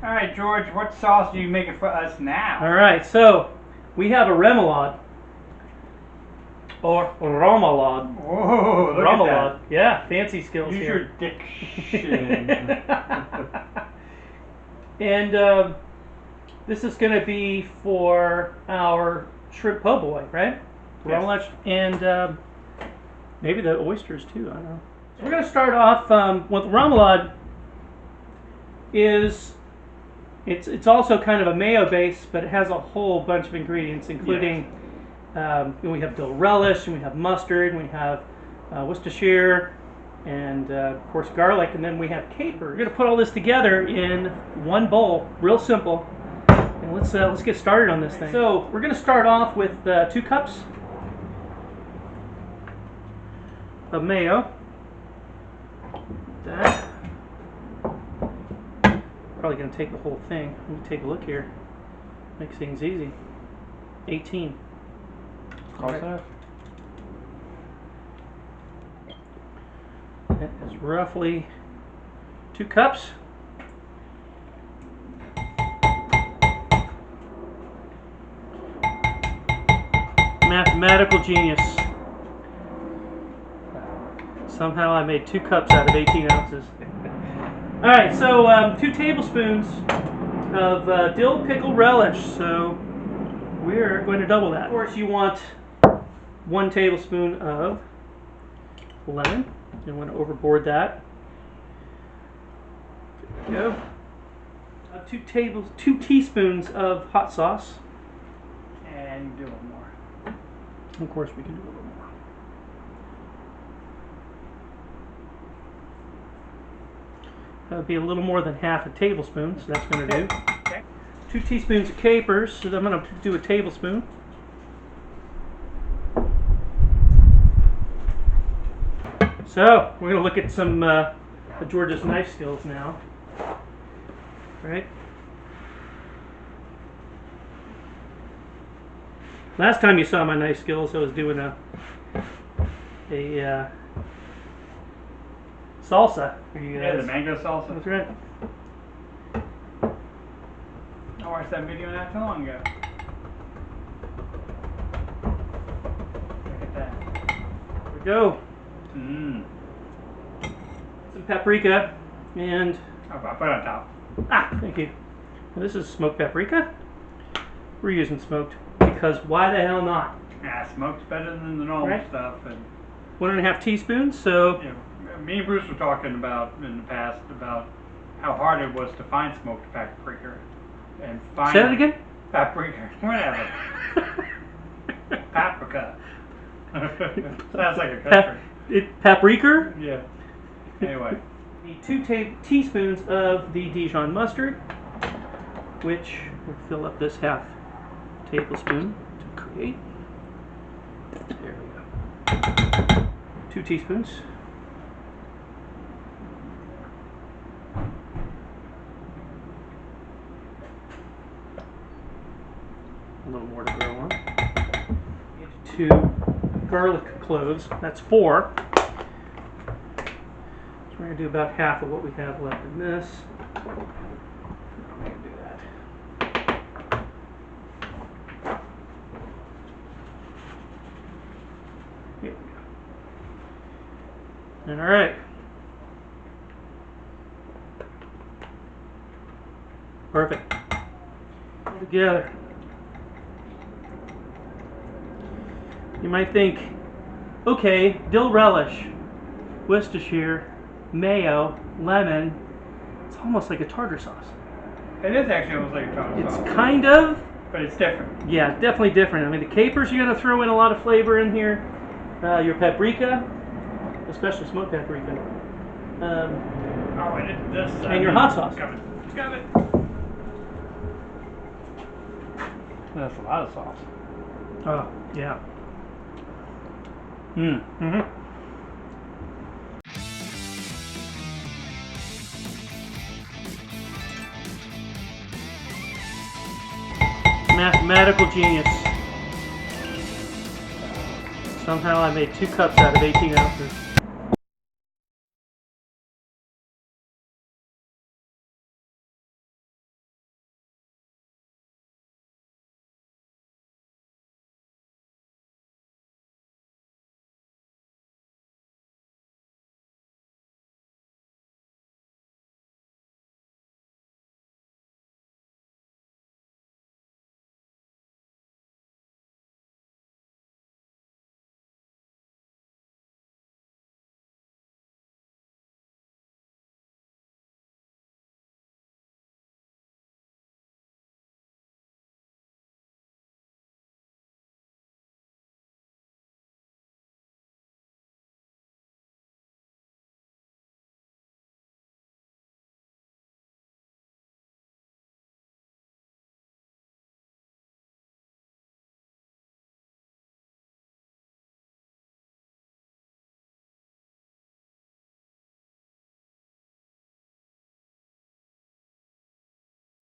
All right, George, what sauce are you making for us now? All right, so we have a remoulade or remoulade. Whoa, look Remoulade. at Yeah, fancy skills that. Use here. your diction. And this is going to be for our shrimp po' boy, right? Yes. Remoulade and maybe the oysters too. I don't know. So we're going to start off with remoulade. It's also kind of a mayo base, but it has a whole bunch of ingredients, including we have dill relish, and we have mustard, and we have Worcestershire, and of course garlic, and then we have caper. We're going to put all this together in one bowl, real simple, and let's get started on this thing. So we're going to start off with 2 cups of mayo. That. Probably going to take the whole thing. Let me take a look here. Makes things easy. 18. Close enough. That is roughly 2 cups. Mathematical genius. Somehow I made 2 cups out of 18 ounces. Alright, so 2 tablespoons of dill pickle relish. So we're going to double that. Of course, you want 1 tablespoon of lemon. You don't want to overboard that. There we go. 2 teaspoons of hot sauce. And do one more. Of course, we can do a little more. That would be a little more than half a tablespoon, so that's going to do. Okay. 2 teaspoons of capers, so I'm going to do a tablespoon. So, we're going to look at some of George's knife skills now. Right? Last time you saw my knife skills, I was doing a salsa for you guys. Yeah, the mango salsa. That's right. I watched that video not too long ago. Look at that. There we go. Mmm. Some paprika and I'll put it on top. thank you. Well, this is smoked paprika. We're using smoked because why the hell not? Yeah, smoked's better than the normal Right. stuff. And 1.5 teaspoons. So you know, me and Bruce were talking about in the past about how hard it was to find smoked paprika. And find say that again. Paprika, whatever. Paprika. Sounds like a country. Paprika. Yeah. Anyway. Need 2 teaspoons of the Dijon mustard, which will fill up this half tablespoon to create. There we go. 2 teaspoons. A little more to grow on. 2 garlic cloves. That's 4. So we're going to do about half of what we have left in this. I'm going to do that. Here we go. All right. Perfect. All together. You might think, okay, dill relish, Worcestershire, mayo, lemon, it's almost like a tartar sauce. It is actually almost like a tartar sauce. It's kind of, But it's different. yeah, definitely different. I mean, the capers, you're going to throw in a lot of flavor in here. Your paprika, especially smoked paprika. Oh, and this. And your hot sauce. It's got it. That's a lot of sauce. Oh, yeah. Mm-hmm. Mathematical genius. Somehow I made 2 cups out of 18 ounces.